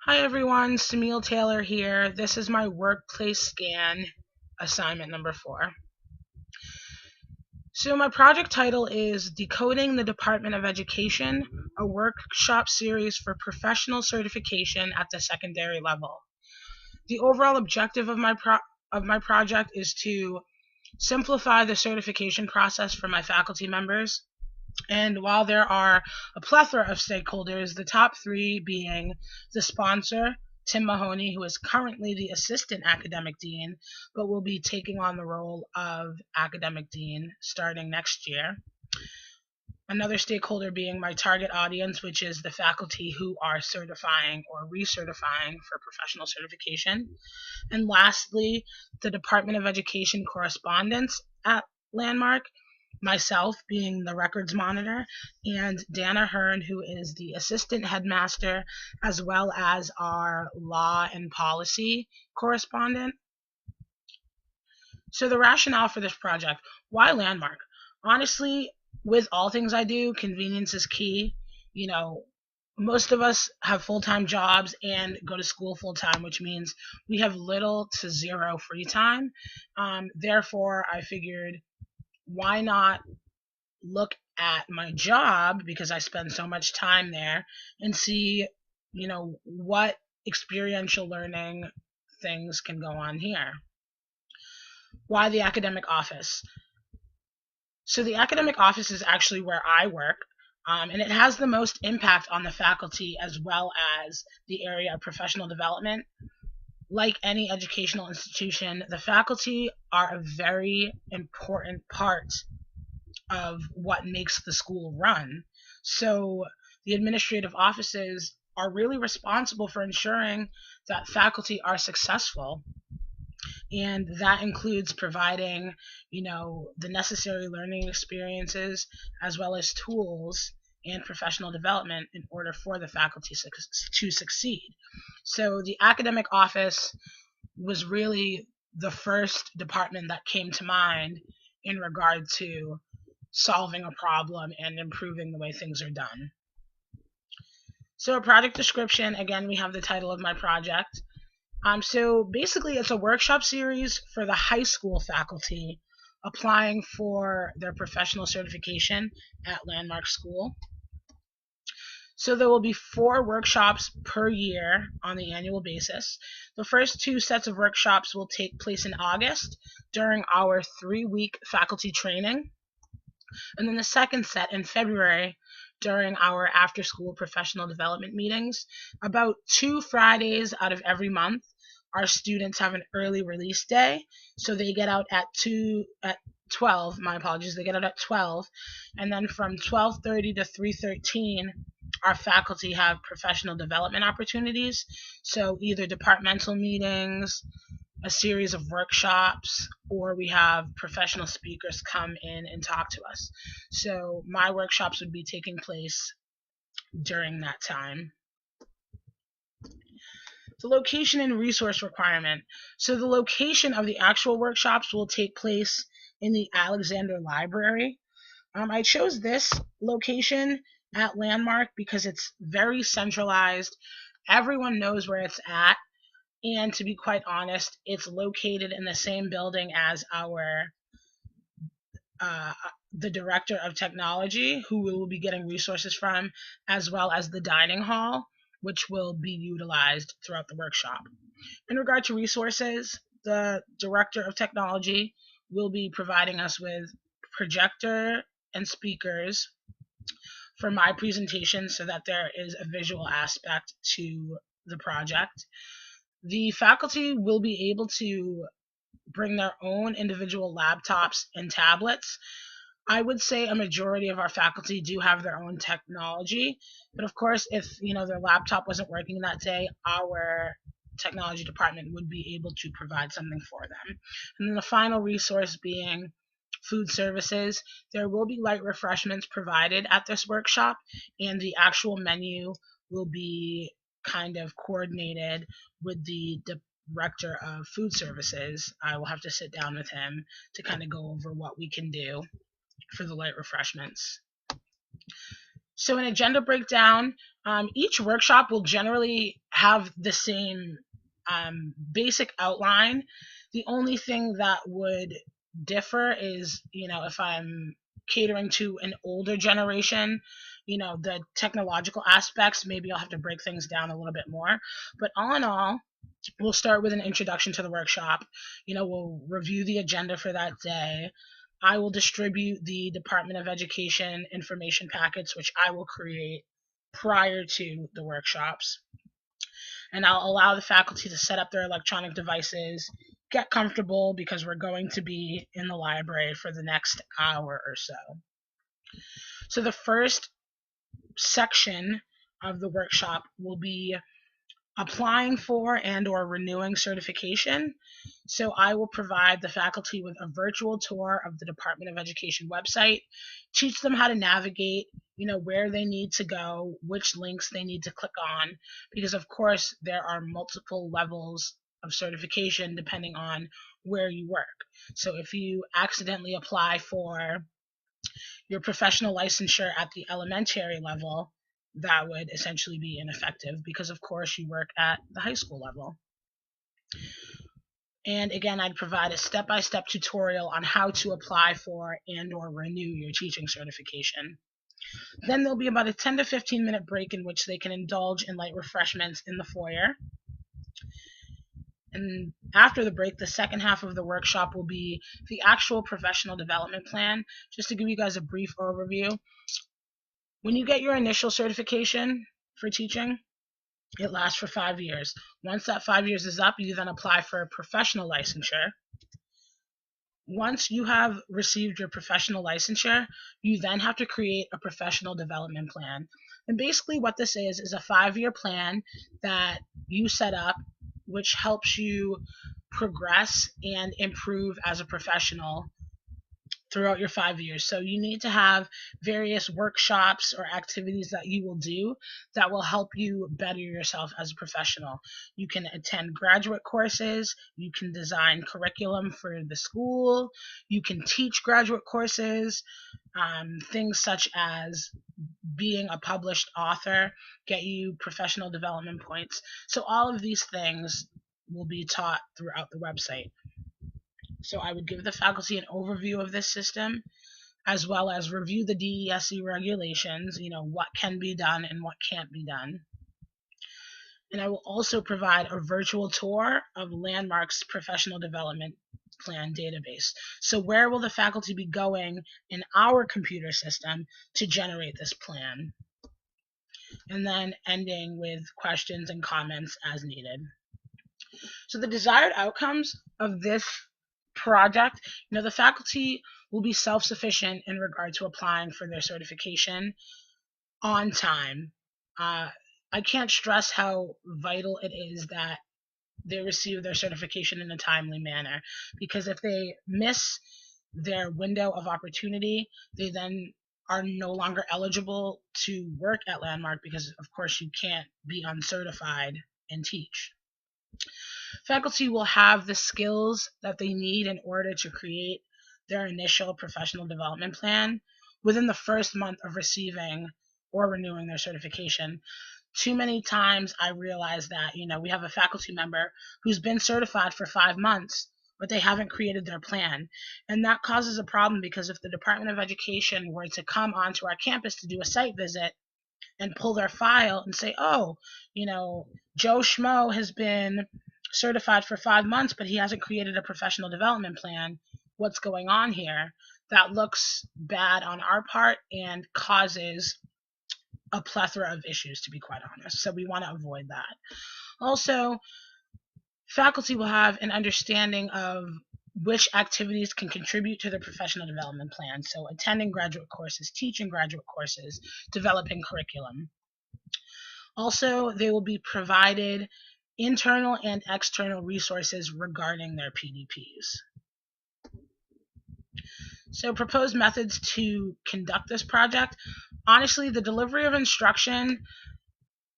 Hi everyone, Samille Taylor here. This is my workplace scan assignment number 4. So my project title is Decoding the Department of Education, a workshop series for professional certification at the secondary level. The overall objective of my project is to simplify the certification process for my faculty members. And while there are a plethora of stakeholders, the top 3 being the sponsor, Tim Mahoney, who is currently the Assistant Academic Dean, but will be taking on the role of Academic Dean starting next year. Another stakeholder being my target audience, which is the faculty who are certifying or recertifying for professional certification. And lastly, the Department of Education correspondents at Landmark, myself being the records monitor, and Dana Hearn, who is the assistant headmaster, as well as our law and policy correspondent. So the rationale for this project, why Landmark? Honestly, with all things I do, convenience is key. You know, most of us have full-time jobs and go to school full-time, which means we have little to zero free time. Therefore, I figured, why not look at my job, because I spend so much time there, and see, what experiential learning things can go on here. Why the academic office? So the academic office is actually where I work, and it has the most impact on the faculty as well as the area of professional development. Like any educational institution, the faculty are a very important part of what makes the school run. So the administrative offices are really responsible for ensuring that faculty are successful. And that includes providing, the necessary learning experiences as well as tools and professional development in order for the faculty to succeed. So the academic office was really the first department that came to mind in regard to solving a problem and improving the way things are done. So a project description, again, we have the title of my project. So basically it's a workshop series for the high school faculty applying for their professional certification at Landmark School. So there will be 4 workshops per year on the annual basis. The first 2 sets of workshops will take place in August during our 3-week faculty training. And then the second set in February during our after-school professional development meetings. About 2 Fridays out of every month, our students have an early release day, so they get out at 12, my apologies, they get out at 12, and then from 12:30 to 3:13, our faculty have professional development opportunities, so either departmental meetings, a series of workshops, or we have professional speakers come in and talk to us. So my workshops would be taking place during that time. The location and resource requirement. So the location of the actual workshops will take place in the Alexander Library. I chose this location at Landmark because it's very centralized. Everyone knows where it's at. And to be quite honest, it's located in the same building as the director of technology, who we will be getting resources from, as well as the dining hall, which will be utilized throughout the workshop. In regard to resources, the director of technology will be providing us with projector and speakers for my presentation so that there is a visual aspect to the project. The faculty will be able to bring their own individual laptops and tablets. I would say a majority of our faculty do have their own technology, but of course, if their laptop wasn't working that day, our technology department would be able to provide something for them. And then the final resource being food services. There will be light refreshments provided at this workshop, and the actual menu will be kind of coordinated with the director of food services. I will have to sit down with him to kind of go over what we can do for the light refreshments. So an agenda breakdown, each workshop will generally have the same basic outline. The only thing that would differ is, if I'm catering to an older generation, the technological aspects, maybe I'll have to break things down a little bit more. But all in all, we'll start with an introduction to the workshop. We'll review the agenda for that day. I will distribute the Department of Education information packets, which I will create prior to the workshops. And I'll allow the faculty to set up their electronic devices, get comfortable, because we're going to be in the library for the next hour or so. So the first section of the workshop will be applying for and or renewing certification. So I will provide the faculty with a virtual tour of the Department of Education website, teach them how to navigate, where they need to go, which links they need to click on, because of course there are multiple levels of certification depending on where you work. So if you accidentally apply for your professional licensure at the elementary level, that would essentially be ineffective because, of course, you work at the high school level. And again, I'd provide a step-by-step tutorial on how to apply for and or renew your teaching certification. Then there'll be about a 10 to 15 minute break in which they can indulge in light refreshments in the foyer. And after the break, the second half of the workshop will be the actual professional development plan. Just to give you guys a brief overview, when you get your initial certification for teaching, it lasts for 5 years. Once that 5 years is up, you then apply for professional licensure. Once you have received your professional licensure, you then have to create a professional development plan. And basically what this is a 5-year plan that you set up, which helps you progress and improve as a professional throughout your 5 years. So you need to have various workshops or activities that you will do that will help you better yourself as a professional. You can attend graduate courses, you can design curriculum for the school, you can teach graduate courses, things such as being a published author get you professional development points. So all of these things will be taught throughout the website. So I would give the faculty an overview of this system, as well as review the DESE regulations, what can be done and what can't be done. And I will also provide a virtual tour of Landmark's professional development plan database. So where will the faculty be going in our computer system to generate this plan? And then ending with questions and comments as needed. So the desired outcomes of this project, the faculty will be self-sufficient in regard to applying for their certification on time. I can't stress how vital it is that they receive their certification in a timely manner, because if they miss their window of opportunity, they then are no longer eligible to work at Landmark, because of course you can't be uncertified and teach. Faculty will have the skills that they need in order to create their initial professional development plan within the first month of receiving or renewing their certification. Too many times I realize that, we have a faculty member who's been certified for 5 months, but they haven't created their plan. And that causes a problem, because if the Department of Education were to come onto our campus to do a site visit and pull their file and say, oh, Joe Schmo has been certified for 5 months, but he hasn't created a professional development plan. What's going on here? That looks bad on our part and causes a plethora of issues, to be quite honest. So we want to avoid that. Also, faculty will have an understanding of which activities can contribute to the professional development plan. So attending graduate courses, teaching graduate courses, developing curriculum. Also, they will be provided internal and external resources regarding their PDPs. So proposed methods to conduct this project. Honestly, the delivery of instruction,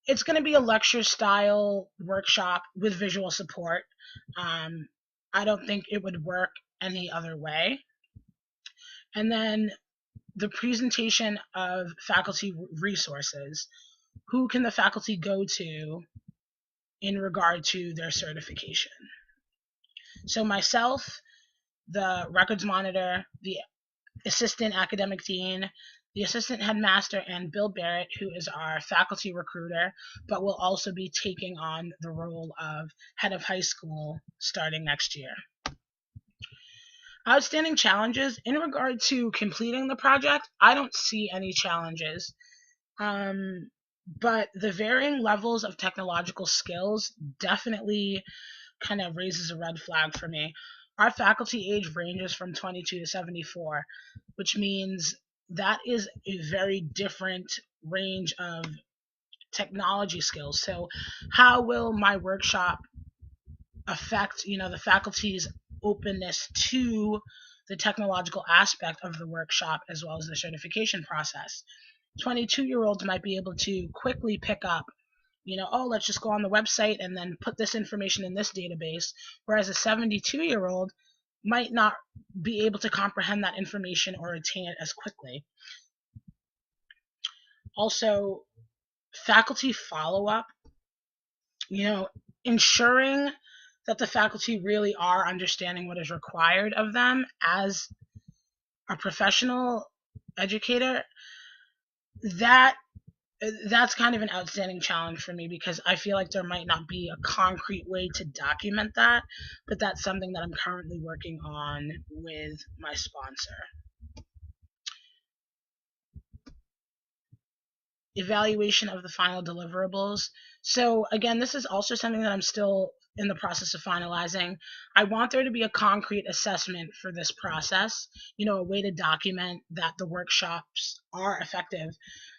it's going to be a lecture style workshop with visual support. I don't think it would work any other way. And then the presentation of faculty resources. Who can the faculty go to in regard to their certification. So myself, the records monitor, the assistant academic dean, the assistant headmaster, and Bill Barrett, who is our faculty recruiter, but will also be taking on the role of head of high school starting next year. Outstanding challenges in regard to completing the project, I don't see any challenges. But the varying levels of technological skills definitely kind of raises a red flag for me. Our faculty age ranges from 22 to 74, which means that is a very different range of technology skills. So how will my workshop affect, the faculty's openness to the technological aspect of the workshop as well as the certification process? 22-year-olds might be able to quickly pick up, oh, let's just go on the website and then put this information in this database, whereas a 72-year-old might not be able to comprehend that information or attain it as quickly. Also, faculty follow-up, ensuring that the faculty really are understanding what is required of them as a professional educator, that's kind of an outstanding challenge for me, because I feel like there might not be a concrete way to document that, but that's something that I'm currently working on with my sponsor. Evaluation of the final deliverables. So again, this is also something that I'm still in the process of finalizing. I want there to be a concrete assessment for this process, a way to document that the workshops are effective.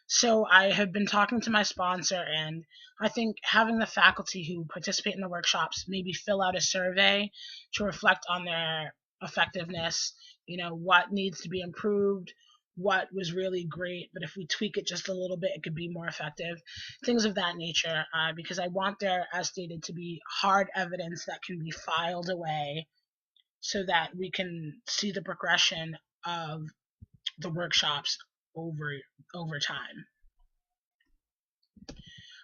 So I have been talking to my sponsor, and I think having the faculty who participate in the workshops maybe fill out a survey to reflect on their effectiveness, what needs to be improved, what was really great, but if we tweak it just a little bit, it could be more effective. Things of that nature, because I want there, as stated, to be hard evidence that can be filed away so that we can see the progression of the workshops over time.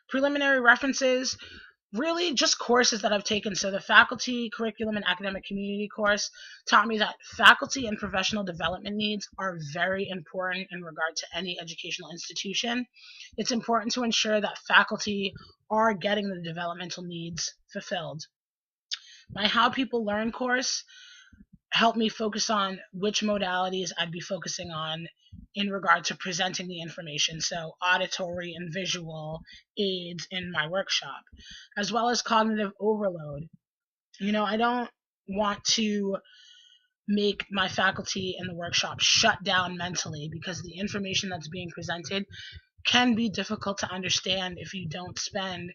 Preliminary references, really just courses that I've taken. So the faculty, curriculum, and academic community course taught me that faculty and professional development needs are very important in regard to any educational institution. It's important to ensure that faculty are getting the developmental needs fulfilled. My How People Learn course helped me focus on which modalities I'd be focusing on in regard to presenting the information, so auditory and visual aids in my workshop, as well as cognitive overload. I don't want to make my faculty in the workshop shut down mentally, because the information that's being presented can be difficult to understand if you don't spend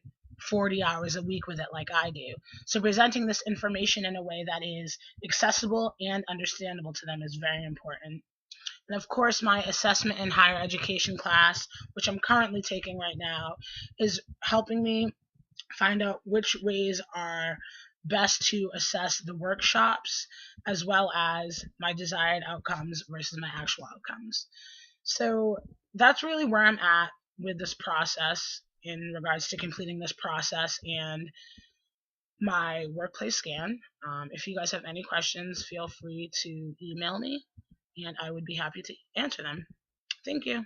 40 hours a week with it like I do. So presenting this information in a way that is accessible and understandable to them is very important. And of course, my assessment in higher education class, which I'm currently taking right now, is helping me find out which ways are best to assess the workshops as well as my desired outcomes versus my actual outcomes. So that's really where I'm at with this process in regards to completing this process and my workplace scan. If you guys have any questions, feel free to email me, and I would be happy to answer them. Thank you.